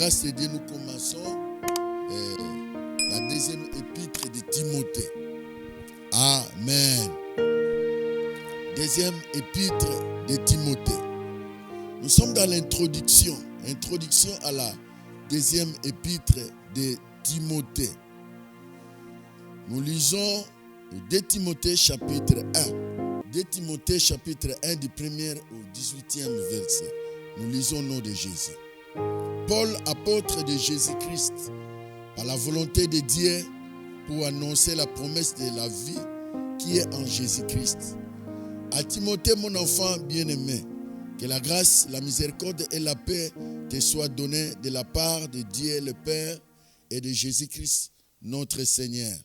grâce de Dieu, nous commençons la deuxième épître de Timothée. Amen. Deuxième épître de Timothée. Nous sommes dans l'introduction à la deuxième épître de Timothée. Nous lisons 2 Timothée chapitre 1. 2 Timothée chapitre 1 du 1er au 18e verset. Nous lisons au nom de Jésus. Paul, apôtre de Jésus-Christ, par la volonté de Dieu, pour annoncer la promesse de la vie qui est en Jésus-Christ. À Timothée, mon enfant bien-aimé, que la grâce, la miséricorde et la paix te soient données de la part de Dieu le Père et de Jésus-Christ, notre Seigneur.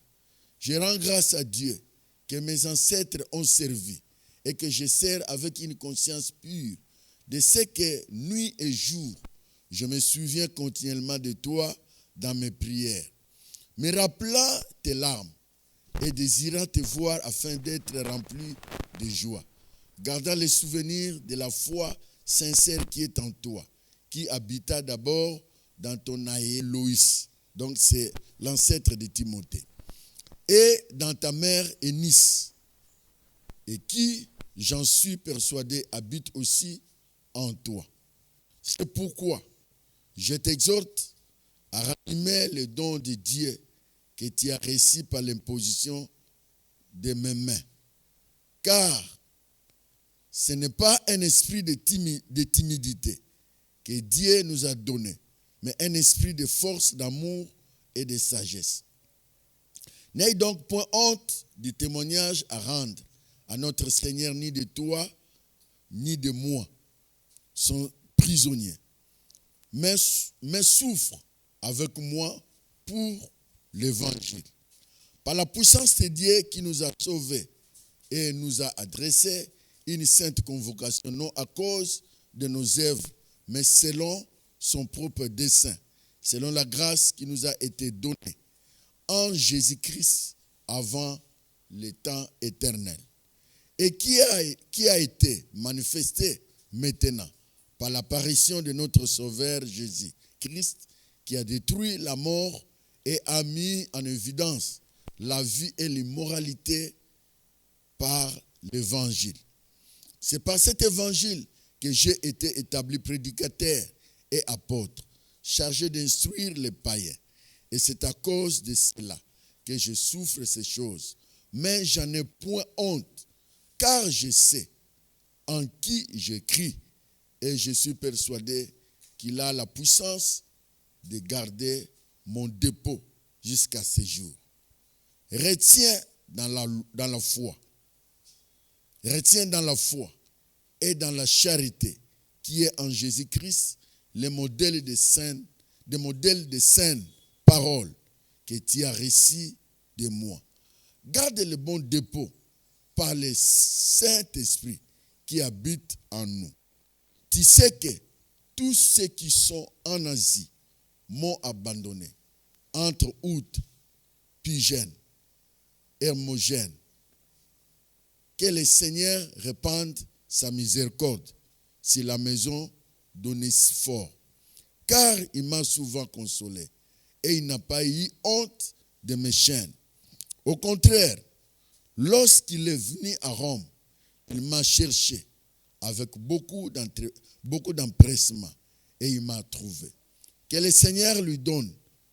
Je rends grâce à Dieu que mes ancêtres ont servi et que je sers avec une conscience pure de ce que nuit et jour, je me souviens continuellement de toi dans mes prières, me rappelant tes larmes et désirant te voir afin d'être rempli de joie, gardant les souvenirs de la foi sincère qui est en toi, qui habita d'abord dans ton aïe Loïs. Donc c'est l'ancêtre de Timothée. Et dans ta mère Eunice, et qui, j'en suis persuadé, habite aussi en toi. C'est pourquoi je t'exhorte à ranimer le don de Dieu que tu as reçu par l'imposition de mes mains. Car ce n'est pas un esprit de timidité que Dieu nous a donné, mais un esprit de force, d'amour et de sagesse. N'aie donc point honte du témoignage à rendre à notre Seigneur, ni de toi, ni de moi, son prisonnier. Mais souffre avec moi pour l'évangile. Par la puissance de Dieu qui nous a sauvés et nous a adressé une sainte convocation, non à cause de nos œuvres, mais selon son propre dessein, selon la grâce qui nous a été donnée en Jésus-Christ avant les temps éternels, et qui a été manifesté maintenant par l'apparition de notre Sauveur Jésus-Christ, qui a détruit la mort et a mis en évidence la vie et l'immoralité par l'évangile. C'est par cet évangile que j'ai été établi prédicateur et apôtre, chargé d'instruire les païens. Et c'est à cause de cela que je souffre ces choses. Mais j'en ai point honte, car je sais en qui j'écris, et je suis persuadé qu'il a la puissance de garder mon dépôt jusqu'à ce jour. Retiens dans la foi. Retiens dans la foi et dans la charité qui est en Jésus-Christ les modèles de saintes paroles que tu as reçues de moi. Garde le bon dépôt par le Saint-Esprit qui habite en nous. Tu sais que tous ceux qui sont en Asie m'ont abandonné, entre autres Pygène, Hermogène. Que le Seigneur répande sa miséricorde sur la maison d'Onésiphore, car il m'a souvent consolé et il n'a pas eu honte de mes chaînes. Au contraire, lorsqu'il est venu à Rome, il m'a cherché avec beaucoup d'empressement et il m'a trouvé. Que le Seigneur lui donne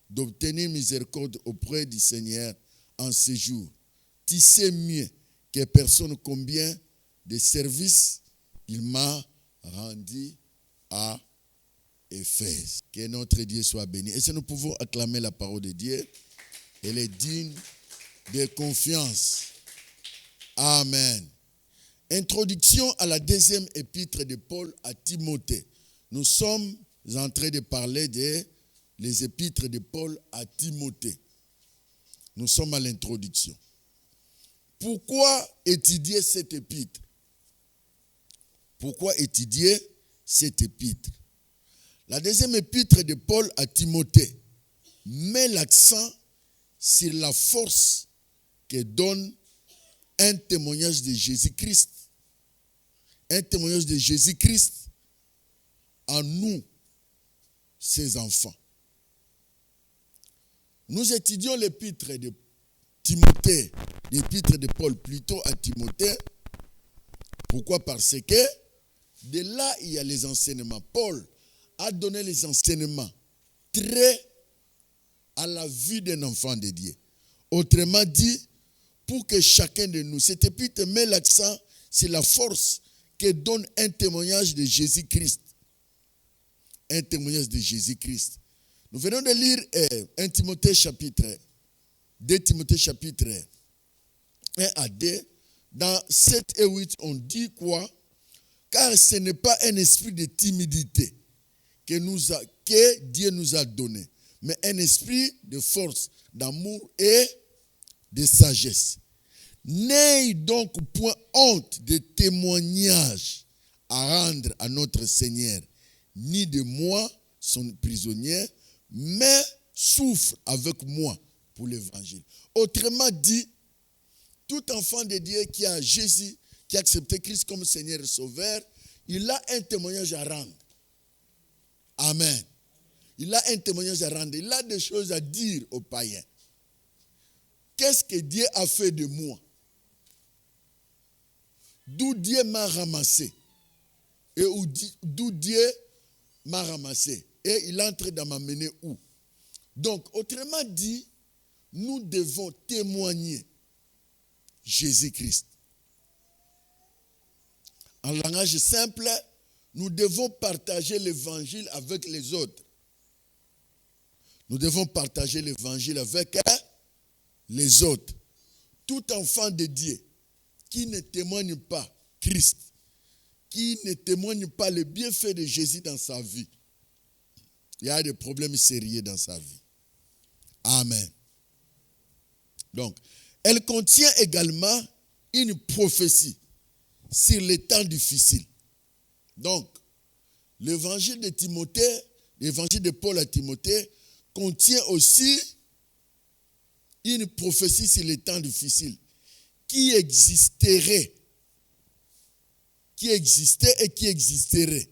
d'obtenir miséricorde auprès du Seigneur en ce jour. Tu sais mieux que personne combien de services il m'a rendu à Éphèse. Que notre Dieu soit béni. Et si nous pouvons acclamer la parole de Dieu, elle est digne de confiance. Amen. Introduction à la deuxième épître de Paul à Timothée. Nous sommes en train de parler des épîtres de Paul à Timothée. Nous sommes à l'introduction. Pourquoi étudier cette épître? Pourquoi étudier cette épître? La deuxième épître de Paul à Timothée met l'accent sur la force que donne un témoignage de Jésus-Christ. Un témoignage de Jésus-Christ en nous, ses enfants. Nous étudions l'épître de Timothée, l'épître de Paul plutôt à Timothée. Pourquoi? Parce que de là, il y a les enseignements. Paul a donné les enseignements très à la vue d'un enfant de Dieu. Autrement dit, pour que chacun de nous, cet épître met l'accent sur la force que donne un témoignage de Jésus-Christ. Un témoignage de Jésus-Christ. Nous venons de lire 1 Timothée chapitre 2 Timothée chapitre 1 à 2. Dans 7 et 8, on dit quoi? Car ce n'est pas un esprit de timidité que Dieu nous a donné, mais un esprit de force, d'amour et de sagesse. N'ayez donc point honte des témoignages à rendre à notre Seigneur, ni de moi, son prisonnier, mais souffre avec moi pour l'évangile. Autrement dit, tout enfant de Dieu qui a Jésus, qui a accepté Christ comme Seigneur et Sauveur, il a un témoignage à rendre. Amen. Il a un témoignage à rendre. Il a des choses à dire aux païens. Qu'est-ce que Dieu a fait de moi? D'où Dieu m'a ramassé? Et d'où Dieu m'a ramassé? Et il entre dans ma menée où? Donc, autrement dit, nous devons témoigner Jésus-Christ. En langage simple, nous devons partager l'évangile avec les autres. Nous devons partager l'évangile avec les autres. Tout enfant de Dieu qui ne témoigne pas Christ, qui ne témoigne pas le bienfait de Jésus dans sa vie, il y a des problèmes sérieux dans sa vie. Amen. Donc, elle contient également une prophétie sur les temps difficiles. Donc, l'évangile de Timothée, l'évangile de Paul à Timothée, contient aussi une prophétie sur les temps difficiles qui existait et qui existerait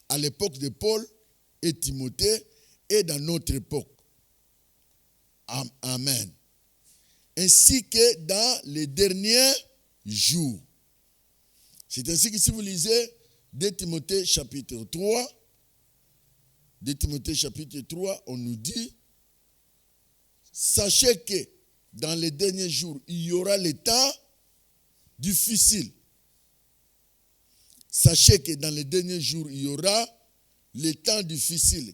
à l'époque de Paul et Timothée et dans notre époque. Amen. Ainsi que dans les derniers jours. C'est ainsi que si vous lisez 2 Timothée chapitre 3, 2 Timothée chapitre 3, on nous dit, sachez que dans les derniers jours, il y aura les temps difficiles. Sachez que dans les derniers jours, il y aura les temps difficiles.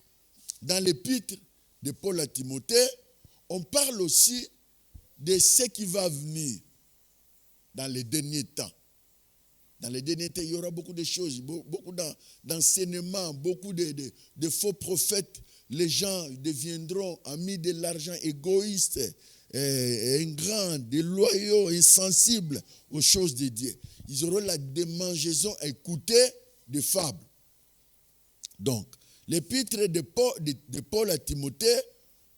Dans l'épître de Paul à Timothée, on parle aussi de ce qui va venir dans les derniers temps. Dans les derniers temps, il y aura beaucoup de choses, beaucoup d'enseignements, beaucoup de faux prophètes. Les gens deviendront amis de l'argent, égoïstes, ingrats, déloyaux, insensibles aux choses de Dieu. Ils auront la démangeaison à écouter des fables. Donc, l'épître de Paul à Timothée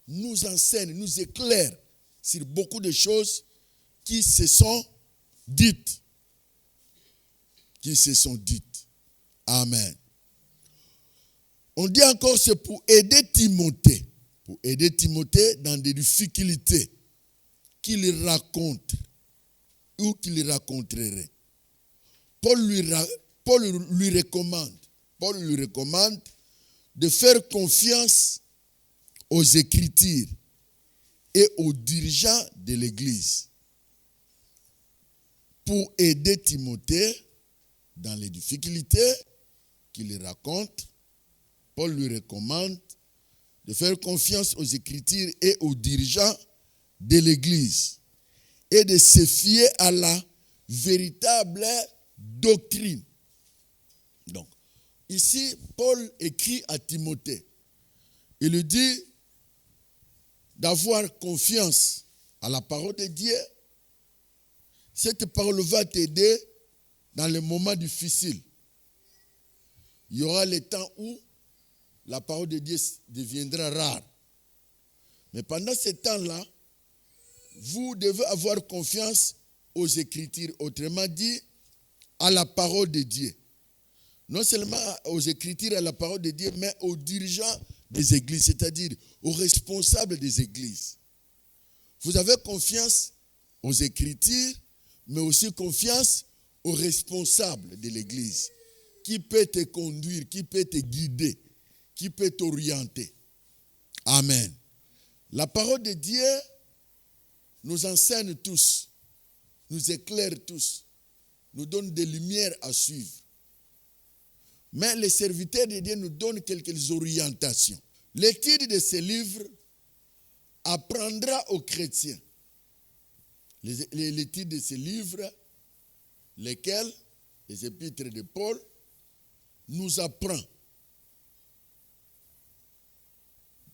nous enseigne, nous éclaire sur beaucoup de choses qui se sont dites. Qui se sont dites. Amen. On dit encore, c'est pour aider Timothée. Pour aider Timothée dans des difficultés qu'il raconte ou qu'il raconterait. Paul lui recommande de faire confiance aux Écritures et aux dirigeants de l'Église pour aider Timothée dans les difficultés qu'il raconte. Paul lui recommande de faire confiance aux Écritures et aux dirigeants de l'Église et de se fier à la véritable doctrine. Donc, ici, Paul écrit à Timothée. Il lui dit d'avoir confiance à la parole de Dieu. Cette parole va t'aider dans les moments difficiles. Il y aura les temps où la parole de Dieu deviendra rare. Mais pendant ce temps-là, vous devez avoir confiance aux Écritures, autrement dit, à la parole de Dieu. Non seulement aux Écritures, à la parole de Dieu, mais aux dirigeants des églises, c'est-à-dire aux responsables des églises. Vous avez confiance aux Écritures, mais aussi confiance aux responsables de l'église, qui peut te conduire, qui peut te guider, qui peut t'orienter. Amen. La parole de Dieu nous enseigne tous, nous éclaire tous, nous donne des lumières à suivre. Mais les serviteurs de Dieu nous donnent quelques orientations. L'étude de ces livres apprendra aux chrétiens. L'étude de ces livres, lesquels, les épîtres de Paul, nous apprend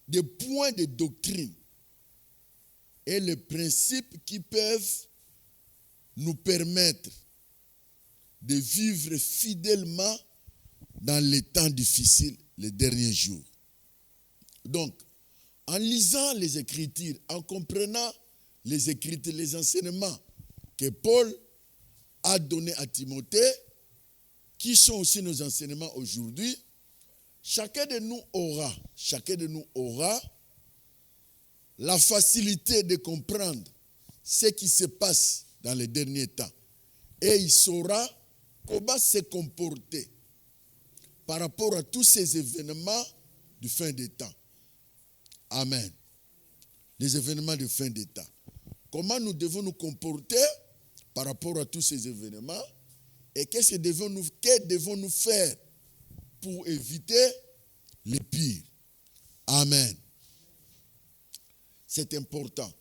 des points de doctrine et les principes qui peuvent nous permettre de vivre fidèlement dans les temps difficiles, les derniers jours. Donc, en lisant les Écritures, en comprenant les Écritures, les enseignements que Paul a donnés à Timothée, qui sont aussi nos enseignements aujourd'hui, chacun de nous aura la facilité de comprendre ce qui se passe dans les derniers temps. Et il saura comment se comporter par rapport à tous ces événements du fin des temps. Amen. Les événements de fin des temps. Comment nous devons nous comporter par rapport à tous ces événements et que devons-nous faire pour éviter le pire. Amen. C'est important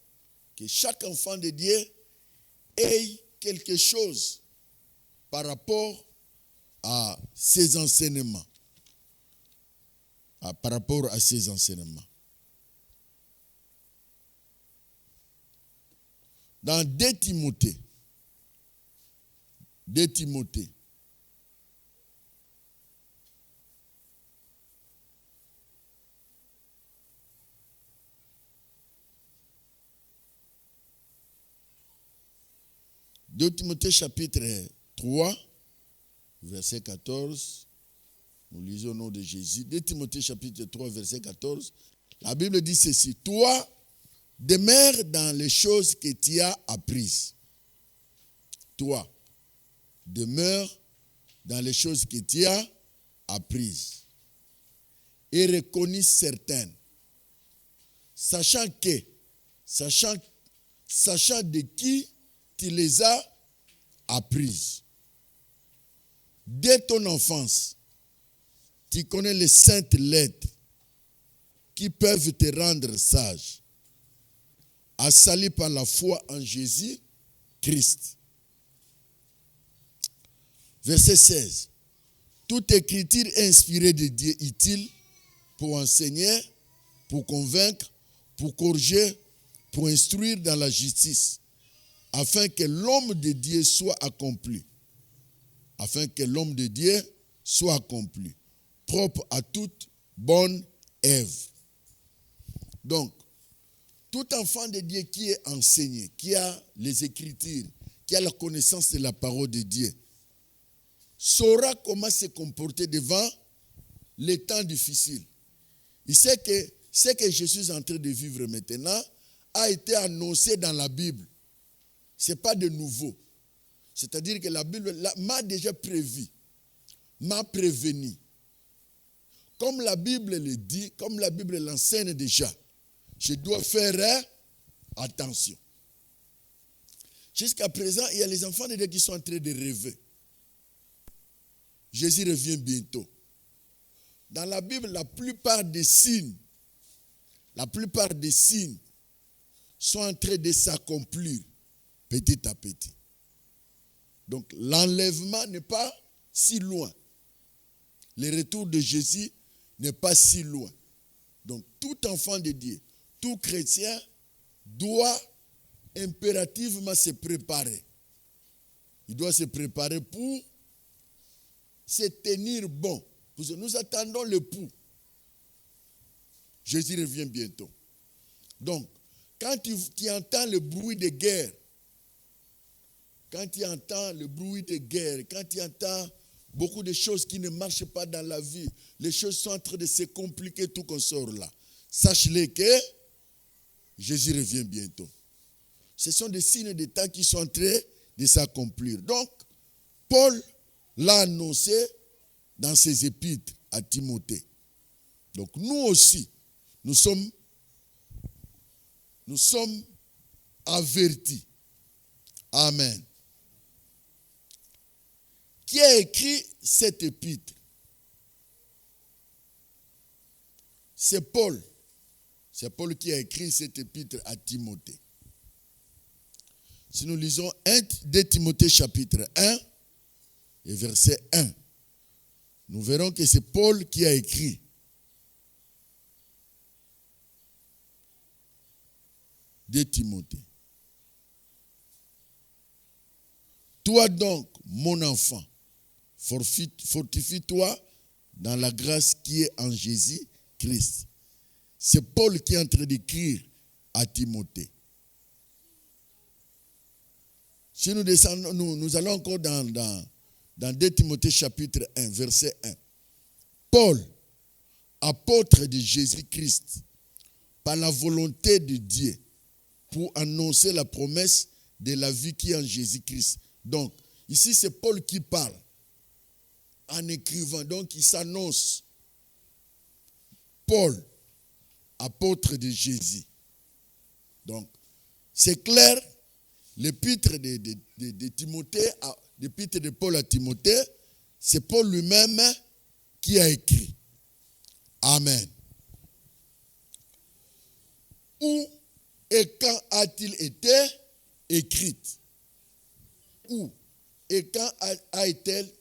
que chaque enfant de Dieu ait quelque chose par rapport à ses enseignements. Par rapport à ses enseignements. Dans 2 Timothée, 2 Timothée, chapitre 3, verset 14, nous lisons au nom de Jésus. 2 Timothée chapitre 3, verset 14, la Bible dit ceci: toi, demeure dans les choses que tu as apprises. Toi, demeure dans les choses que tu as apprises et reconnus certaines, sachant de qui tu les as apprises. Dès ton enfance, tu connais les saintes lettres qui peuvent te rendre sage, assailli par la foi en Jésus-Christ. Verset 16. Toute écriture est inspirée de Dieu, utile pour enseigner, pour convaincre, pour corriger, pour instruire dans la justice, afin que l'homme de Dieu soit accompli. Afin que l'homme de Dieu soit accompli, propre à toute bonne œuvre. Donc, tout enfant de Dieu qui est enseigné, qui a les Écritures, qui a la connaissance de la parole de Dieu, saura comment se comporter devant les temps difficiles. Il sait que ce que je suis en train de vivre maintenant a été annoncé dans la Bible. Ce n'est pas de nouveau. C'est-à-dire que la Bible m'a déjà prévu, m'a prévenu. Comme la Bible le dit, comme la Bible l'enseigne déjà, je dois faire attention. Jusqu'à présent, il y a les enfants de Dieu qui sont en train de rêver. Jésus revient bientôt. Dans la Bible, la plupart des signes sont en train de s'accomplir petit à petit. Donc, l'enlèvement n'est pas si loin. Le retour de Jésus n'est pas si loin. Donc, tout enfant de Dieu, tout chrétien doit impérativement se préparer. Il doit se préparer pour se tenir bon. Nous attendons le pouls. Jésus revient bientôt. Donc, quand tu entends le bruit de guerre, quand tu entends beaucoup de choses qui ne marchent pas dans la vie. Les choses sont en train de se compliquer, tout qu'on sort là. Sache-le que Jésus revient bientôt. Ce sont des signes de temps qui sont en train de s'accomplir. Donc, Paul l'a annoncé dans ses épîtres à Timothée. Donc, nous aussi, nous sommes avertis. Amen. Qui a écrit cette épître? C'est Paul. C'est Paul qui a écrit cette épître à Timothée. Si nous lisons 2 Timothée chapitre 1 et verset 1, nous verrons que c'est Paul qui a écrit. De Timothée. Toi donc, mon enfant, fortifie-toi dans la grâce qui est en Jésus-Christ. C'est Paul qui est en train d'écrire à Timothée. Si nous descendons, nous allons encore dans 2 Timothée chapitre 1, verset 1. Paul, apôtre de Jésus-Christ, par la volonté de Dieu, pour annoncer la promesse de la vie qui est en Jésus-Christ. Donc, ici c'est Paul qui parle en écrivant. Donc, il s'annonce. Paul, apôtre de Jésus. Donc, c'est clair, l'épître de Timothée, l'épître de Paul à Timothée, c'est Paul lui-même qui a écrit. Amen. Où et quand a-t-il été écrite? Où et quand a-t-elle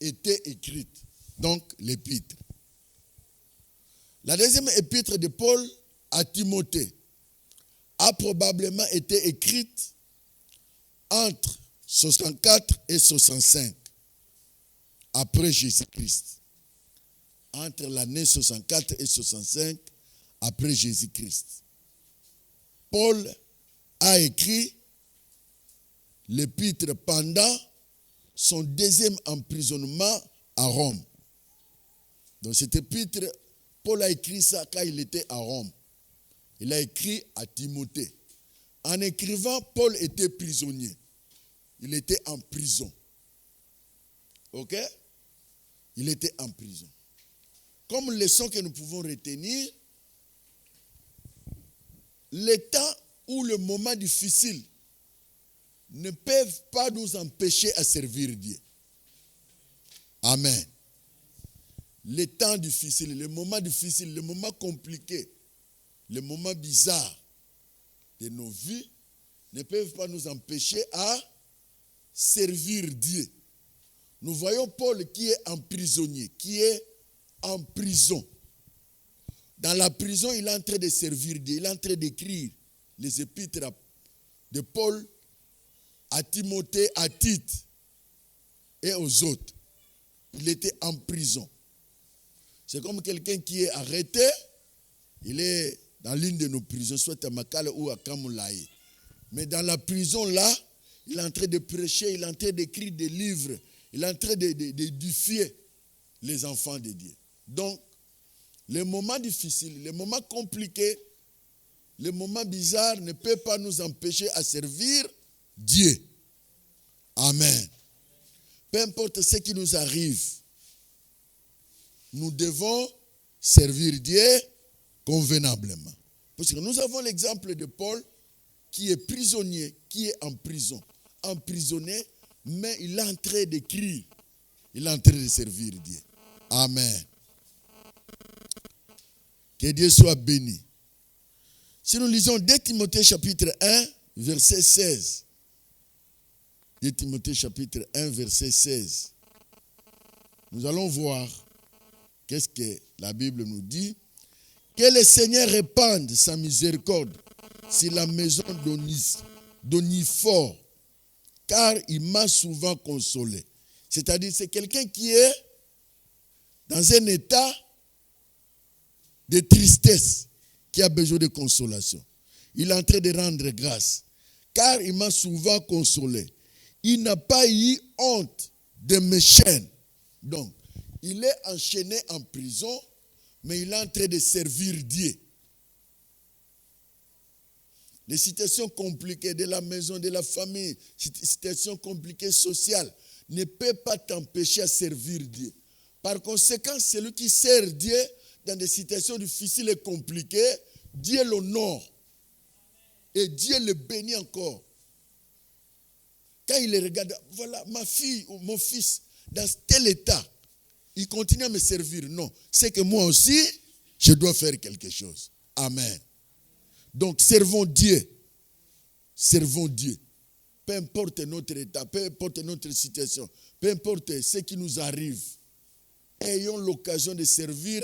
été écrite? Donc, l'épître. La deuxième épître de Paul à Timothée a probablement été écrite entre 64 et 65 après Jésus-Christ. Entre l'année 64 et 65 après Jésus-Christ. Paul a écrit l'épître pendant son deuxième emprisonnement à Rome. Donc cet épître, Paul a écrit ça quand il était à Rome. Il a écrit à Timothée. En écrivant, Paul était prisonnier. Il était en prison. Ok? Il était en prison. Comme leçon que nous pouvons retenir, les temps ou le moment difficile ne peuvent pas nous empêcher à servir Dieu. Amen. Les temps difficiles, les moments difficiles, les moments compliqués, les moments bizarres de nos vies ne peuvent pas nous empêcher à servir Dieu. Nous voyons Paul qui est emprisonné, qui est en prison. Dans la prison, il est en train de servir Dieu. Il est en train d'écrire les épîtres de Paul à Timothée, à Tite et aux autres. Il était en prison. C'est comme quelqu'un qui est arrêté. Il est dans l'une de nos prisons, soit à Makala ou à Kamulaï. Mais dans la prison là, il est en train de prêcher, il est en train d'écrire des livres, il est en train d'édifier les enfants de Dieu. Donc, les moments difficiles, les moments compliqués, les moments bizarres ne peuvent pas nous empêcher à servir Dieu. Amen. Peu importe ce qui nous arrive, nous devons servir Dieu convenablement. Parce que nous avons l'exemple de Paul qui est prisonnier, qui est en prison. Emprisonné, mais il est en train d'écrire. Il est en train de servir Dieu. Amen. Que Dieu soit béni. Si nous lisons 2 Timothée chapitre 1, verset 16. 2 Timothée chapitre 1, verset 16. Nous allons voir qu'est-ce que la Bible nous dit. Que le Seigneur répande sa miséricorde sur la maison d'Onéphore, car il m'a souvent consolé. C'est-à-dire, c'est quelqu'un qui est dans un état de tristesse, qui a besoin de consolation. Il est en train de rendre grâce, car il m'a souvent consolé. Il n'a pas eu honte de mes chaînes. Donc, il est enchaîné en prison, mais il est en train de servir Dieu. Les situations compliquées de la maison, de la famille, situations compliquées sociales, ne peuvent pas t'empêcher à servir Dieu. Par conséquent, celui qui sert Dieu dans des situations difficiles et compliquées, Dieu l'honore. Et Dieu le bénit encore. Quand il les regarde, voilà, ma fille ou mon fils, dans tel état, il continue à me servir. Non, c'est que moi aussi, je dois faire quelque chose. Amen. Donc, servons Dieu. Servons Dieu. Peu importe notre état, peu importe notre situation, peu importe ce qui nous arrive, ayons l'occasion de servir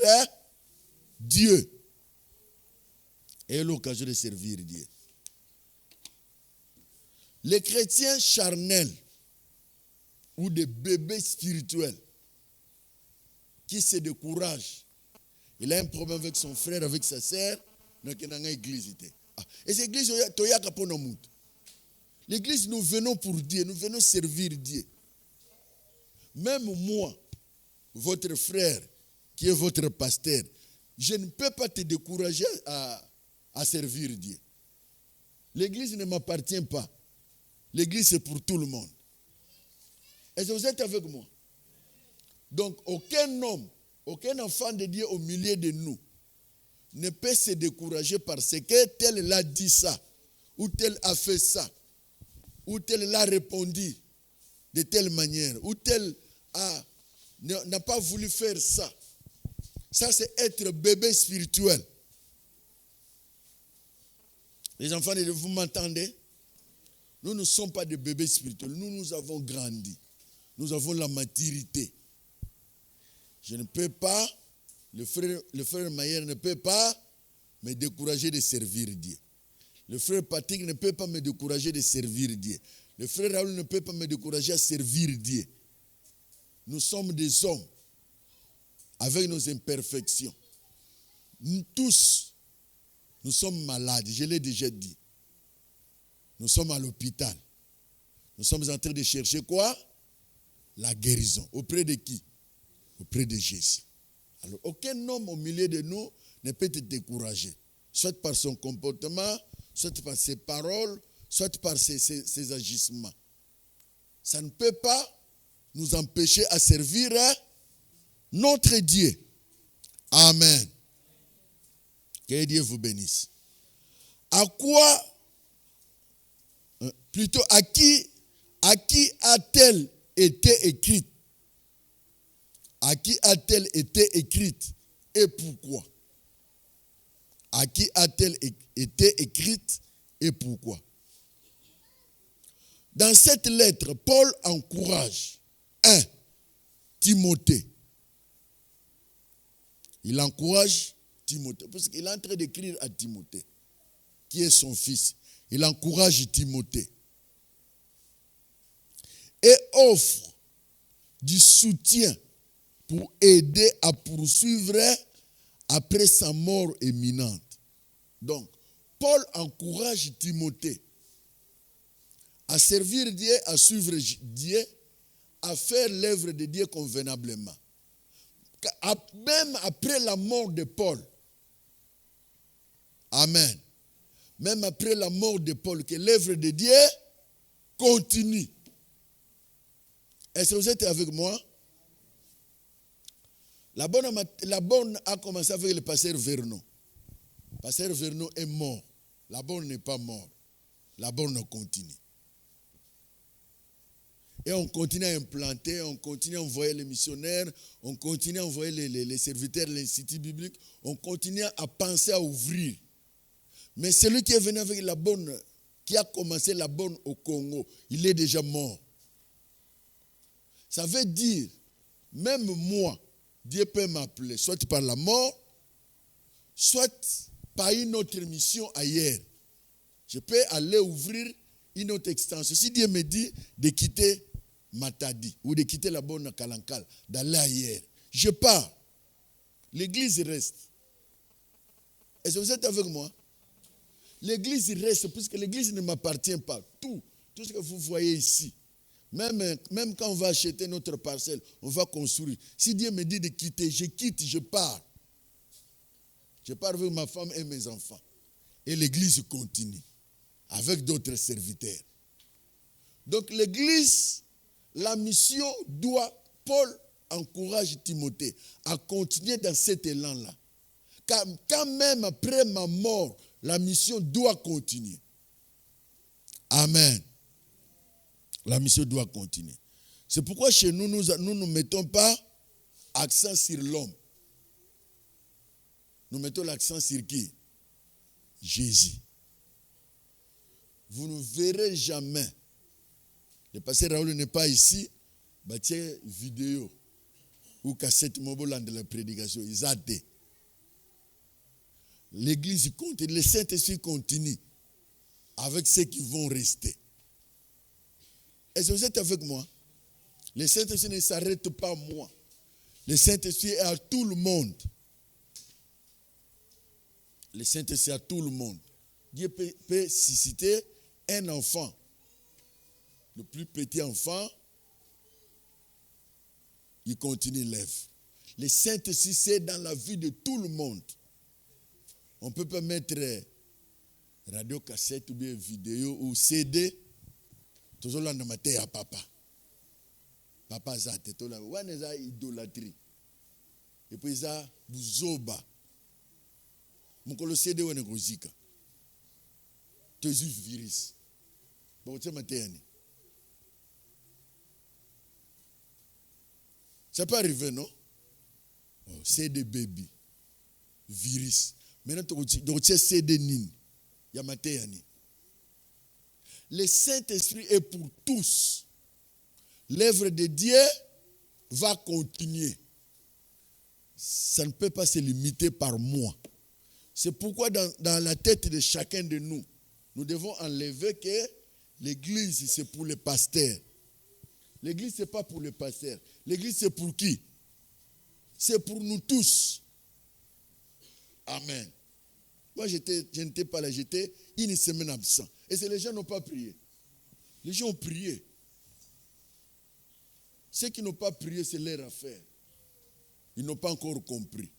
Dieu. Ayons l'occasion de servir Dieu. Les chrétiens charnels ou des bébés spirituels qui se découragent, il a un problème avec son frère, avec sa sœur, donc il y a une église. Et cette église, l'église, nous venons pour Dieu, nous venons servir Dieu. Même moi, votre frère, qui est votre pasteur, je ne peux pas te décourager à servir Dieu. L'église ne m'appartient pas. L'église, c'est pour tout le monde. Est-ce que vous êtes avec moi? Donc, aucun homme, aucun enfant de Dieu au milieu de nous ne peut se décourager parce que tel l'a dit ça, ou tel a fait ça, ou tel l'a répondu de telle manière, ou tel n'a pas voulu faire ça. Ça, c'est être bébé spirituel. Les enfants, vous m'entendez? Nous ne sommes pas des bébés spirituels. Nous avons grandi. Nous avons la maturité. Je ne peux pas, le frère Mayer ne peut pas me décourager de servir Dieu. Le frère Patrick ne peut pas me décourager de servir Dieu. Le frère Raoul ne peut pas me décourager à servir Dieu. Nous sommes des hommes avec nos imperfections. Nous tous, nous sommes malades, je l'ai déjà dit. Nous sommes à l'hôpital. Nous sommes en train de chercher quoi? La guérison. Auprès de qui? Auprès de Jésus. Alors, aucun homme au milieu de nous ne peut te décourager. Soit par son comportement, soit par ses paroles, soit par ses agissements. Ça ne peut pas nous empêcher à servir notre Dieu. Amen. Que Dieu vous bénisse. À quoi, plutôt à qui a-t-elle été écrite? À qui a-t-elle été écrite et pourquoi? À qui a-t-elle été écrite et pourquoi? Dans cette lettre, Paul encourage Timothée. Il encourage Timothée, parce qu'il est en train d'écrire à Timothée, qui est son fils. Il encourage Timothée et offre du soutien pour aider à poursuivre après sa mort imminente. Donc, Paul encourage Timothée à servir Dieu, à suivre Dieu, à faire l'œuvre de Dieu convenablement. Même après la mort de Paul. Amen. Même après la mort de Paul, que l'œuvre de Dieu continue. Est-ce que vous êtes avec moi? La bonne a commencé avec le pasteur Vernon. Le pasteur Vernon est mort. La bonne n'est pas mort. La bonne continue. Et on continue à implanter, on continue à envoyer les missionnaires, on continue à envoyer les serviteurs de l'Institut biblique, on continue à penser à ouvrir. Mais celui qui est venu avec la bonne, qui a commencé la bonne au Congo, il est déjà mort. Ça veut dire, même moi, Dieu peut m'appeler, soit par la mort, soit par une autre mission ailleurs. Je peux aller ouvrir une autre extension. Si Dieu me dit de quitter Matadi ou de quitter la bonne Kalankal, d'aller ailleurs, je pars. L'église reste. Est-ce que vous êtes avec moi? L'église reste, puisque l'église ne m'appartient pas. Tout ce que vous voyez ici, Même quand on va acheter notre parcelle, on va construire. Si Dieu me dit de quitter, je quitte, je pars. Je pars avec ma femme et mes enfants. Et l'église continue avec d'autres serviteurs. Donc l'église, la mission doit, Paul encourage Timothée à continuer dans cet élan-là. Quand même après ma mort, la mission doit continuer. Amen. La mission doit continuer. C'est pourquoi chez nous, nous ne mettons pas accent sur l'homme. Nous mettons l'accent sur qui? Jésus. Vous ne verrez jamais. Le pasteur Raoul n'est pas ici. Tiens, vidéo ou cassette mobile de la prédication. Ils ont été. L'église continue, le Saint-Esprit continue avec ceux qui vont rester. Est-ce que vous êtes avec moi? Le Saint-Esprit ne s'arrête pas à moi. Le Saint-Esprit est à tout le monde. Le Saint-Esprit est à tout le monde. Dieu peut susciter un enfant. Le plus petit enfant, il continue l'œuvre. Le Saint-Esprit, c'est dans la vie de tout le monde. On ne peut pas mettre radio, cassette ou bien vidéo ou CD. Toujours là dans ma tête à papa. Papa zate to là. Wane za idolâtrie. Et puis ça buzoba. Mukolo CD wane kozika. Tezu virus. Bon tu mateni. Ça peut arriver non? Oh, CD baby. Virus. Maintenant tu CD nin. Ya mateni. Le Saint-Esprit est pour tous. L'œuvre de Dieu va continuer. Ça ne peut pas se limiter par moi. C'est pourquoi dans la tête de chacun de nous, nous devons enlever que l'église, c'est pour les pasteurs. L'église, ce n'est pas pour les pasteurs. L'église, c'est pour qui? C'est pour nous tous. Amen. Moi, je n'étais pas là, j'étais une semaine absent. Et les gens n'ont pas prié. Les gens ont prié. Ceux qui n'ont pas prié, c'est leur affaire. Ils n'ont pas encore compris.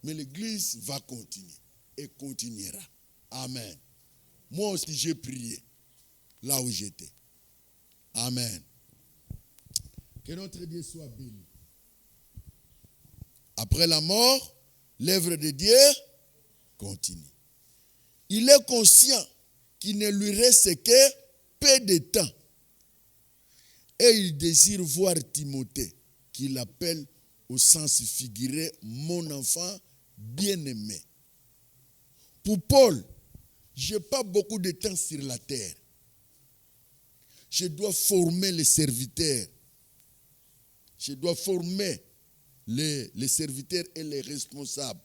Mais l'église va continuer et continuera. Amen. Moi aussi, j'ai prié là où j'étais. Amen. Que notre Dieu soit béni. Après la mort, l'œuvre de Dieu continue. Il est conscient qu'il ne lui reste que peu de temps. Et il désire voir Timothée, qu'il appelle au sens figuré, mon enfant bien-aimé. Pour Paul, je n'ai pas beaucoup de temps sur la terre. Je dois former les serviteurs. Je dois former les serviteurs et les responsables.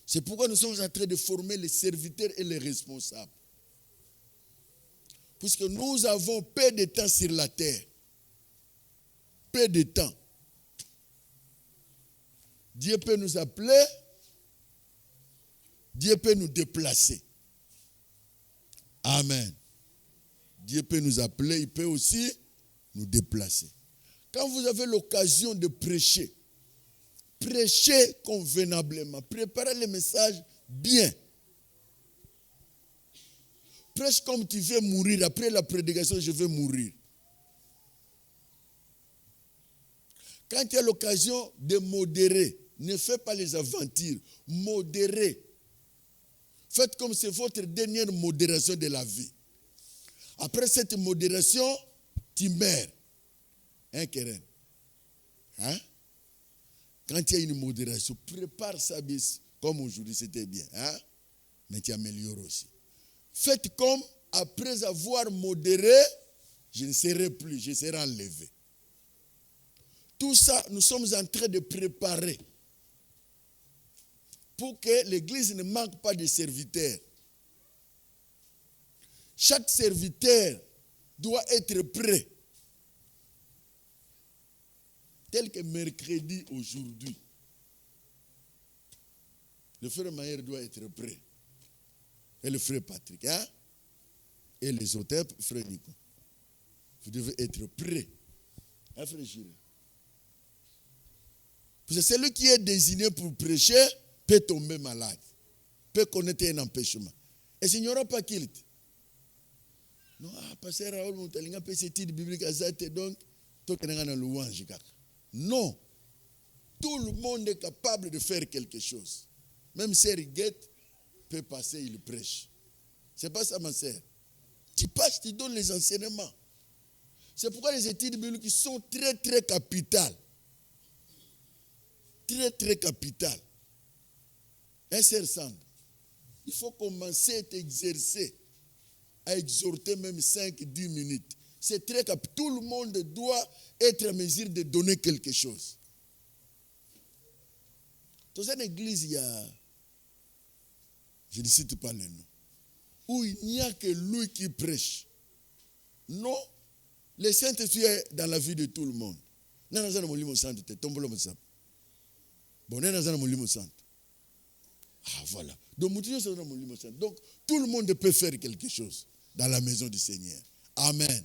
C'est pourquoi nous sommes en train de former les serviteurs et les responsables. Puisque nous avons peu de temps sur la terre. Peu de temps. Dieu peut nous appeler. Dieu peut nous déplacer. Amen. Dieu peut nous appeler, il peut aussi nous déplacer. Quand vous avez l'occasion de prêcher, prêchez convenablement. Préparez le message bien. Prêche comme tu veux mourir. Après la prédication, je vais mourir. Quand tu as l'occasion de modérer, ne faites pas les aventures. Modérez. Faites comme c'est votre dernière modération de la vie. Après cette modération, tu meurs. Hein, Keren? Hein? Quand il y a une modération, prépare ça comme aujourd'hui, c'était bien. Hein? Mais tu améliores aussi. Faites comme, après avoir modéré, je ne serai plus, je serai enlevé. Tout ça, nous sommes en train de préparer pour que l'église ne manque pas de serviteurs. Chaque serviteur doit être prêt. Tel que mercredi aujourd'hui. Le frère Maher doit être prêt. Et le frère Patrick. Hein? Et les autres, frère Nico. Vous devez être prêt à fraîchir. Parce que celui qui est désigné pour prêcher peut tomber malade, peut connaître un empêchement. Et s'il n'y aura pas culte, non, pasteur Raoul Montalinga peut s'étudier biblique à Zate, donc, tout le monde est louange. Non, tout le monde est capable de faire quelque chose. Même Sœur Guette peut passer, il prêche. C'est pas ça, ma sœur. Tu passes, tu donnes les enseignements. C'est pourquoi les études bibliques sont très, très capitales. Très, très capitales. Un Sœur Sandre, il faut commencer à t'exercer, à exhorter même 5-10 minutes. C'est très capital. Tout le monde doit être en mesure de donner quelque chose. Dans une église, il y a, je ne cite pas les noms, où il n'y a que lui qui prêche. Non, le Saint-Esprit est dans la vie de tout le monde. Bon, ah, voilà. Donc, tout le monde peut faire quelque chose dans la maison du Seigneur. Amen.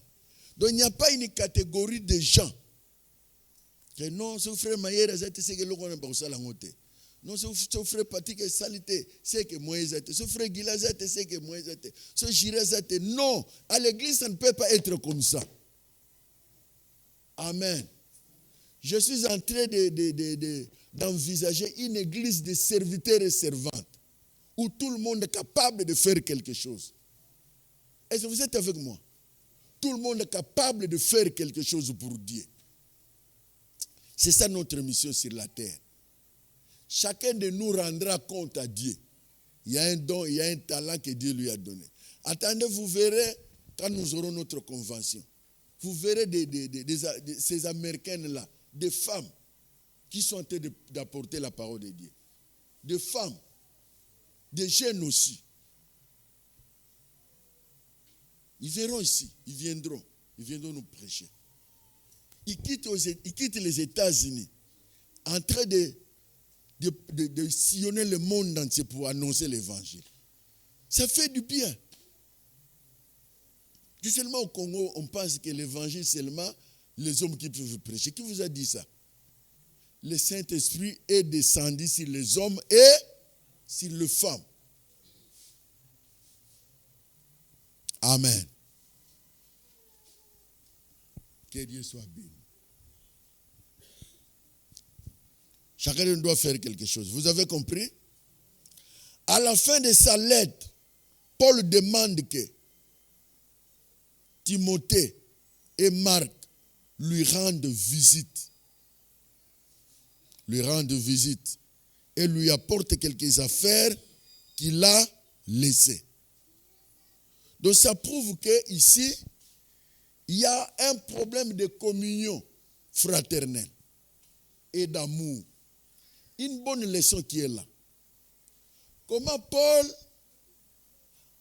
Donc, il n'y a pas une catégorie de gens. Que non, ce frère Mayer, c'est que l'on n'a pas ça la montée. Non, ce frère Patrick est salité, c'est que moi, ce frère Guilazate, c'est que moi, ce Girazate. Non, à l'église, ça ne peut pas être comme ça. Amen. Je suis en train d'envisager une église de serviteurs et servantes où tout le monde est capable de faire quelque chose. Est-ce que vous êtes avec moi? Tout le monde est capable de faire quelque chose pour Dieu. C'est ça notre mission sur la terre. Chacun de nous rendra compte à Dieu. Il y a un don, il y a un talent que Dieu lui a donné. Attendez, vous verrez, quand nous aurons notre convention, vous verrez ces Américaines-là, des femmes qui sont en train d'apporter la parole de Dieu. Des femmes, des jeunes aussi. Ils verront ici, ils viendront nous prêcher. Ils quittent les États-Unis en train de sillonner le monde entier pour annoncer l'évangile. Ça fait du bien. Tout seulement au Congo, on pense que l'évangile, c'est seulement les hommes qui peuvent prêcher. Qui vous a dit ça? Le Saint-Esprit est descendu sur les hommes et sur les femmes. Amen. Que Dieu soit béni. Chacun de nous doit faire quelque chose. Vous avez compris? À la fin de sa lettre, Paul demande que Timothée et Marc lui rendent visite. Et lui apportent quelques affaires qu'il a laissées. Donc ça prouve qu'ici, il y a un problème de communion fraternelle et d'amour. Une bonne leçon qui est là. Comment Paul,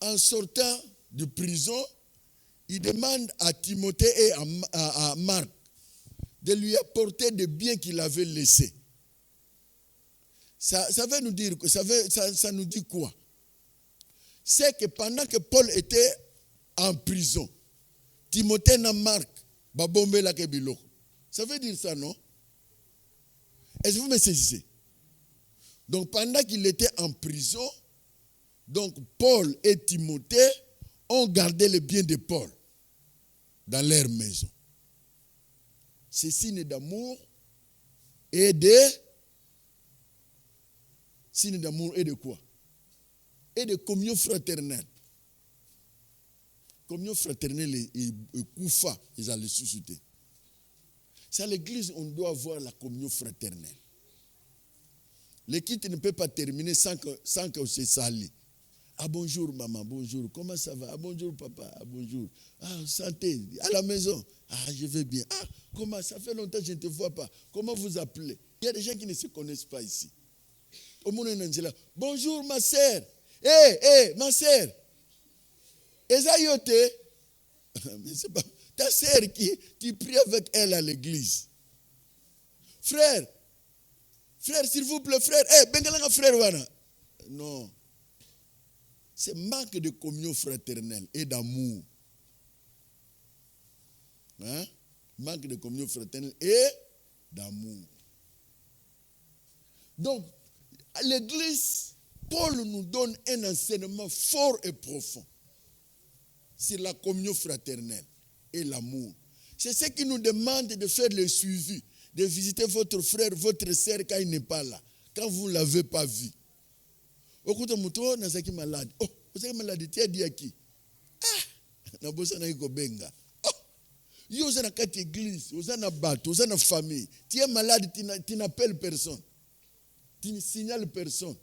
en sortant de prison, il demande à Timothée et à Marc de lui apporter des biens qu'il avait laissés. Ça veut nous dire, ça nous dit quoi? C'est que pendant que Paul était en prison, Timothée et Marc, babombe la kebilo. Ça veut dire ça, non? Est-ce que vous me saisissez? Donc pendant qu'il était en prison, donc Paul et Timothée ont gardé les biens de Paul dans leur maison. C'est signe d'amour et de quoi? Et de communion fraternelle. Communion fraternelle et koufa, ils allaient susciter. C'est à l'église on doit avoir la communion fraternelle. L'équipe ne peut pas terminer sans que se salit. Ah bonjour maman, bonjour, comment ça va? Ah bonjour papa, ah bonjour. Ah santé, à la maison. Ah je vais bien. Ah comment, ça fait longtemps que je ne te vois pas. Comment vous appelez? Il y a des gens qui ne se connaissent pas ici. Au monde Angela, bonjour ma sœur. Ma sœur. Esayote. Mais c'est pas ta sœur qui tu pries avec elle à l'église. Frère, s'il vous plaît, frère. Bengalanga frère wana. Non. C'est manque de communion fraternelle et d'amour. Hein? Manque de communion fraternelle et d'amour. Donc, à l'Église, Paul nous donne un enseignement fort et profond sur la communion fraternelle et l'amour. C'est ce qui nous demande de faire le suivi, de visiter votre frère, votre sœur quand il n'est pas là, quand vous ne l'avez pas vu. Au côté de mon nazaki malade. Oh, vous êtes malade, tu as dit à qui? Ah, na bossa na iko benga. Oh, yo za na kati église, vous na bateau, vous na famille. Tu es malade, tu n'appelles personne. Tu ne signales personne.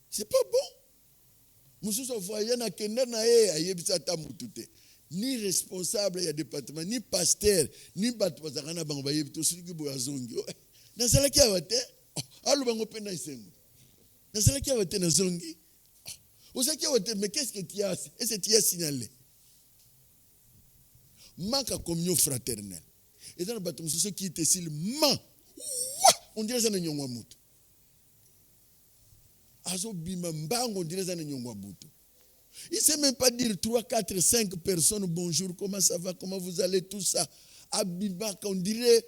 C'est pas bon. Mususu voyez na kenda na e ayebisa ta mutute. Ni responsable ya département, ni pasteur, ni batu bazakana bango bayebito suki boyazongi. Na sala ki awate? Allo bango pena isengo. Na sala ki awate na zongi? Osaki awate, mais qu'est-ce que tu as? Est-ce que tu as signalé? Manque à communion fraternelle. Et dans le bâtiment, ceux qui étaient s'il ment, on dirait ça n'a nyongwa mutu. Azo bimambango, on dirait ça n'a nyongwa mutu. Il ne sait même pas dire 3, 4, 5 personnes, bonjour, comment ça va, comment vous allez, tout ça. Abibaka, on dirait,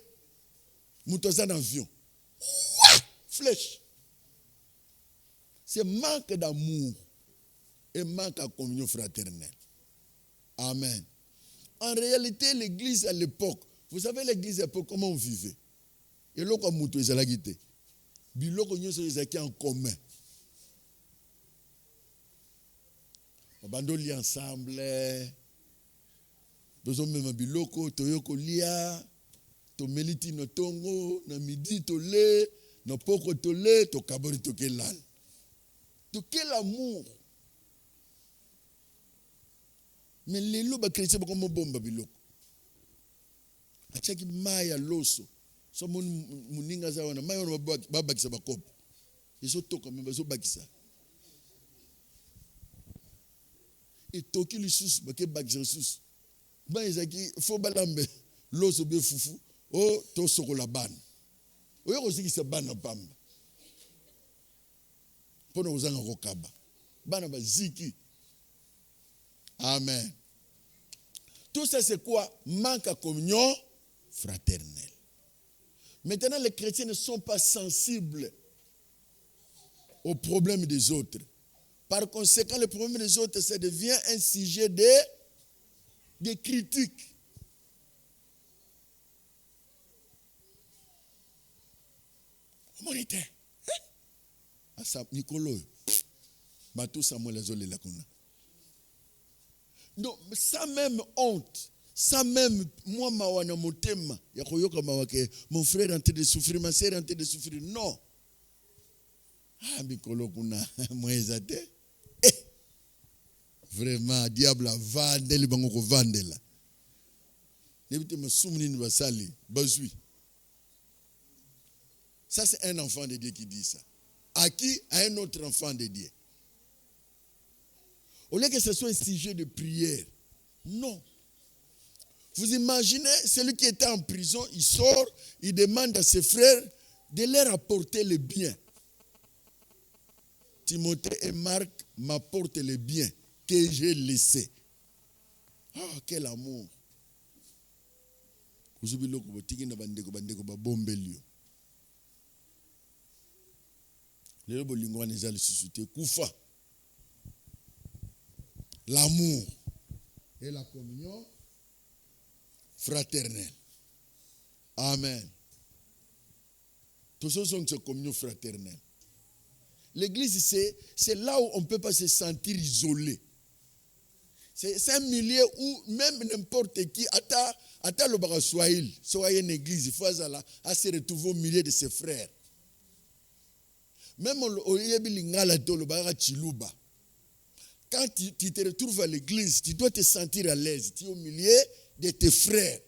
moutozan avion. Flèche. C'est manque d'amour et manque à communion fraternelle. Amen. En réalité, l'église à l'époque, vous savez l'église à l'époque, comment on vivait? Et là, comme moutou, ils allaient quitter. Biloko, ils étaient en commun. Bandoli ensemble, besoin même biloko, toyoko lia, to meliti no tongo, na midi to le, no poko to le, to kabori to kelal. To quel amour. Mais les loups ba chrétien comme bomba biloko. Achaki maya loso. So muninga za wana maya wana babakisa bakopo. Iso toka memba zo bakisa. Et toki lisusu bake bakisa lisusu. Ba ezaki fo balambe loso be fufu o to sokola ban. Oyo kozikisa bana pamba. Pona uzanga kokaba. Bana baziki. Amen. Tout ça c'est quoi? Manque à communion fraternelle. Maintenant les chrétiens ne sont pas sensibles aux problèmes des autres. Par conséquent, le problème des autres, ça devient un sujet de critique. Comment il était? Nicolo. Bateau Samuel Azole Lakuna. Donc, ça même honte, ça même, moi, mawana motema, yakoyoka mawake, mon frère est en train de souffrir, ma sœur est en train de souffrir. Non. Ah, Nicolo Kuna, moi, ezate. Vraiment, diable a vandé, le bango vandé là. N'ébite me soumni ni basali, bazui. Ça, c'est un enfant de Dieu qui dit ça. À qui? À un autre enfant de Dieu. Au lieu que ce soit un sujet de prière. Non. Vous imaginez, celui qui était en prison, il sort, il demande à ses frères de leur apporter le bien. Timothée et Marc m'apportent le bien que j'ai laissé. Ah, quel amour. L'amour et la communion fraternelle. Amen. Tous ceux sont cette communion fraternelle. L'église, c'est là où on ne peut pas se sentir isolé. C'est un milieu où même n'importe qui, ata le Baraswahil, soit une église, il faut à se retrouver au milieu de ses frères. Même au Yebilingala, le Barachiluba. Quand tu te retrouves à l'église, tu dois te sentir à l'aise. Tu es au milieu de tes frères.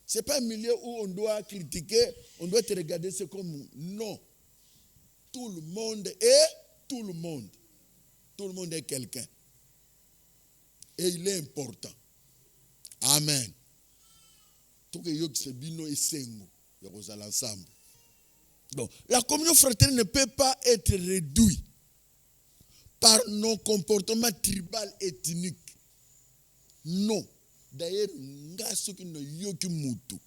Ce n'est pas un milieu où on doit critiquer, on doit te regarder, c'est comme non. Tout le monde est tout le monde. Tout le monde est quelqu'un. Et il est important. Amen. Tout que yo se bino et sengo, yo à l'ensemble. Donc, la communion fraternelle ne peut pas être réduite par nos comportements tribaux ethniques. Non. D'ailleurs, nga soki no yoki mutu.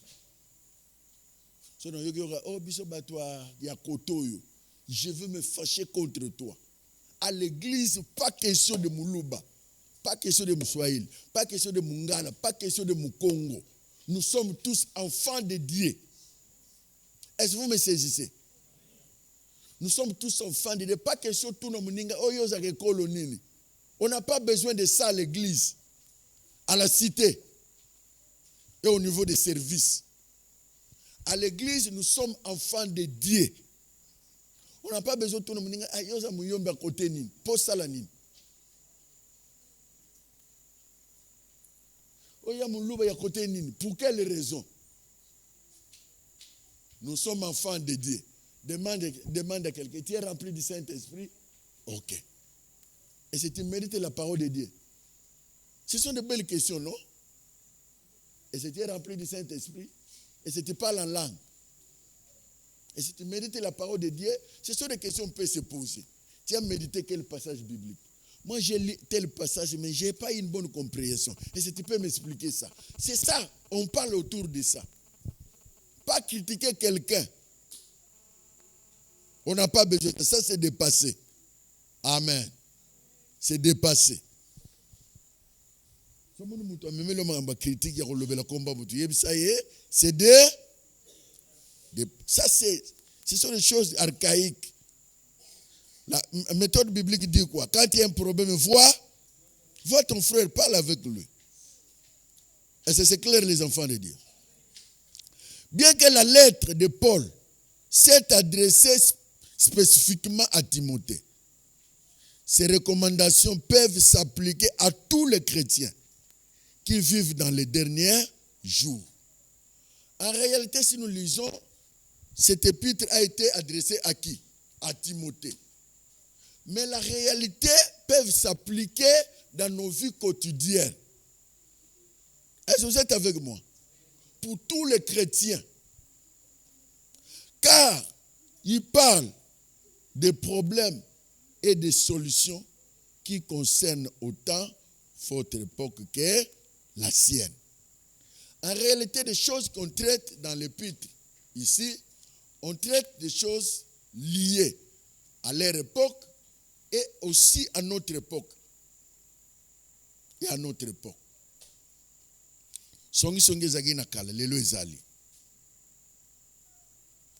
So no yoki oh biso batwa ya kotoyo. Je veux me fâcher contre toi. À l'église, pas question de Moulouba, pas question de Moussoaïl, pas question de Mungala, pas question de Mukongo. Nous sommes tous enfants de Dieu. Est-ce que vous me saisissez? Nous sommes tous enfants de Dieu. Pas question de tout le monde. On n'a pas besoin de ça à l'église, à la cité et au niveau des services. À l'église, nous sommes enfants de Dieu. On n'a pas besoin de tout le monde. Pour quelle raison? Nous sommes enfants de Dieu. Demande à quelqu'un, tu es rempli du Saint-Esprit? Ok. Et si tu mérites la parole de Dieu? Ce sont de belles questions, non? Et si tu es rempli du Saint-Esprit? Et si tu parles en langue? Et si tu mérites la parole de Dieu? Ce sont des questions qu'on peut se poser. Tu as médité quel passage biblique? Moi, j'ai lu tel passage, mais je n'ai pas une bonne compréhension. Et si tu peux m'expliquer ça? C'est ça, on parle autour de ça. Pas critiquer quelqu'un. On n'a pas besoin de ça, c'est dépassé. Amen. C'est dépassé. C'est ça, ce sont des choses archaïques. La méthode biblique dit quoi? Quand il y a un problème, vois ton frère, parle avec lui. Et c'est clair, les enfants de Dieu. Bien que la lettre de Paul s'est adressée spécifiquement à Timothée, ces recommandations peuvent s'appliquer à tous les chrétiens qui vivent dans les derniers jours. En réalité, si nous lisons, cet épître a été adressé à qui? À Timothée. Mais la réalité peut s'appliquer dans nos vies quotidiennes. Est-ce que vous êtes avec moi? Pour tous les chrétiens. Car il parle des problèmes et des solutions qui concernent autant votre époque que la sienne. En réalité, des choses qu'on traite dans l'épître, ici, on traite des choses liées à leur époque et aussi à notre époque. Et à notre époque. Songi songi zagi nakala, lelo ezali.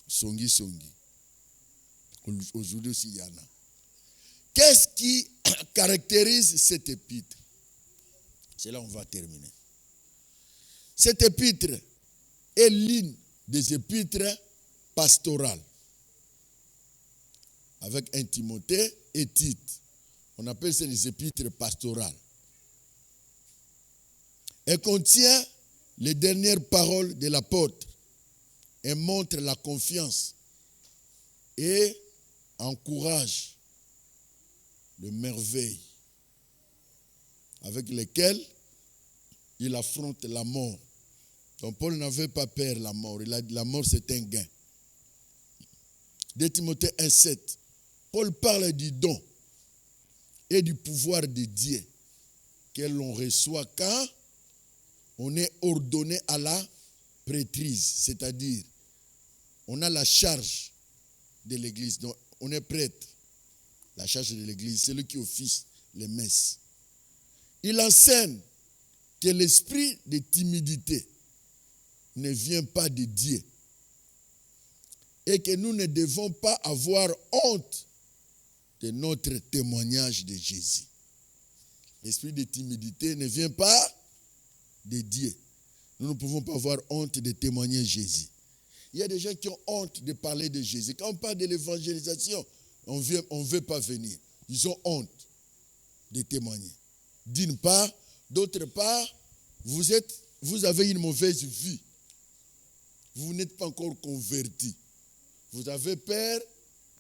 Songi songi. Aujourd'hui aussi, il y en a. Qu'est-ce qui caractérise cet épître? C'est là où on va terminer. Cet épître est l'une des épîtres pastorales. Avec un Timothée et Tite. On appelle ça les épîtres pastorales. Elle contient les dernières paroles de l'apôtre et montre la confiance et encourage le merveille avec lesquelles il affronte la mort. Donc Paul n'avait pas peur de la mort. Il a dit la mort c'est un gain. De Timothée 1,7, Paul parle du don et du pouvoir de Dieu que l'on reçoit quand on est ordonné à la prêtrise, c'est-à-dire on a la charge de l'église. Donc on est prêtre. La charge de l'église, c'est lui qui officie les messes. Il enseigne que l'esprit de timidité ne vient pas de Dieu et que nous ne devons pas avoir honte de notre témoignage de Jésus. L'esprit de timidité ne vient pas de Dieu. Nous ne pouvons pas avoir honte de témoigner Jésus. Il y a des gens qui ont honte de parler de Jésus. Quand on parle de l'évangélisation, on ne veut pas venir. Ils ont honte de témoigner. D'une part, d'autre part, vous avez une mauvaise vie. Vous n'êtes pas encore converti. Vous avez peur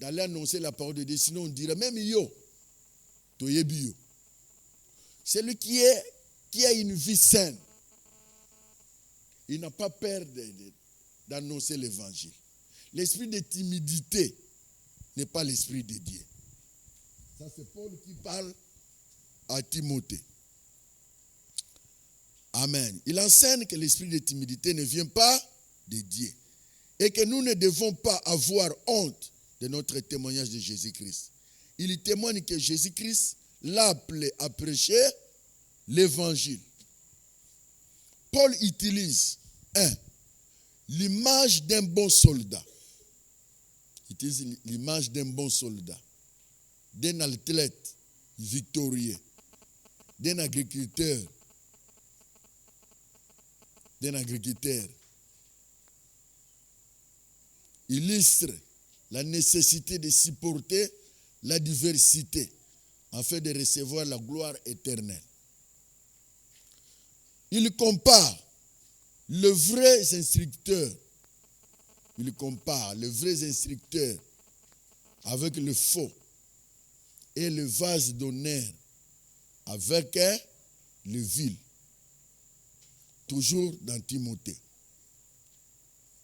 d'aller annoncer la parole de Dieu. Sinon, on dirait même yo. Toyebi yo. Celui qui a une vie saine, il n'a pas peur d'annoncer l'évangile. L'esprit de timidité n'est pas l'esprit de Dieu. Ça, c'est Paul qui parle à Timothée. Amen. Il enseigne que l'esprit de timidité ne vient pas de Dieu et que nous ne devons pas avoir honte de notre témoignage de Jésus-Christ. Il témoigne que Jésus-Christ l'a appelé à prêcher l'évangile. Paul utilise l'image d'un bon soldat. Il utilise l'image d'un bon soldat, d'un athlète victorieux, d'un agriculteur. Illustre la nécessité de supporter la diversité afin de recevoir la gloire éternelle. Il compare les vrais instructeurs avec le faux et le vase d'honneur avec le vil. Toujours dans Timothée.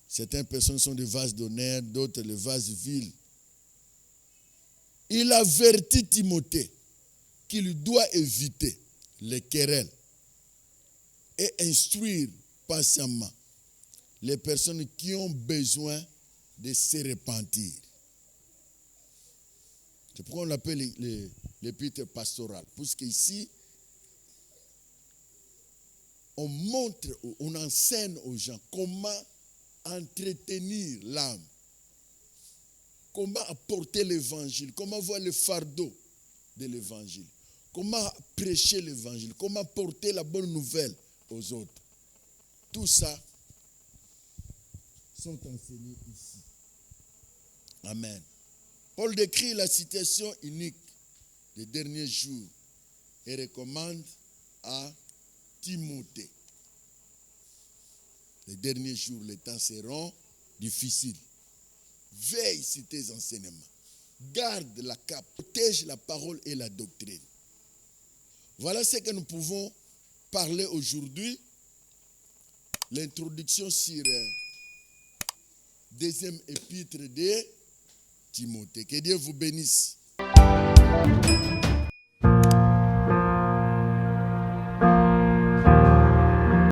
Certaines personnes sont des vases d'honneur, d'autres les vases vils. Il avertit Timothée qu'il doit éviter les querelles et instruire patiemment les personnes qui ont besoin de se repentir. C'est pourquoi on l'appelle l'épître pastorale. Parce qu'ici, on montre, on enseigne aux gens comment entretenir l'âme, comment apporter l'évangile, comment voir le fardeau de l'évangile, comment prêcher l'évangile, comment porter la bonne nouvelle aux autres. Tout ça sont enseignés ici. Amen. Paul décrit la situation unique des derniers jours et recommande à Timothée. Les derniers jours, les temps seront difficiles. Veille sur tes enseignements. Garde la cape. Protège la parole et la doctrine. Voilà ce que nous pouvons parler aujourd'hui. L'introduction sur deuxième épître de Timothée. Que Dieu vous bénisse.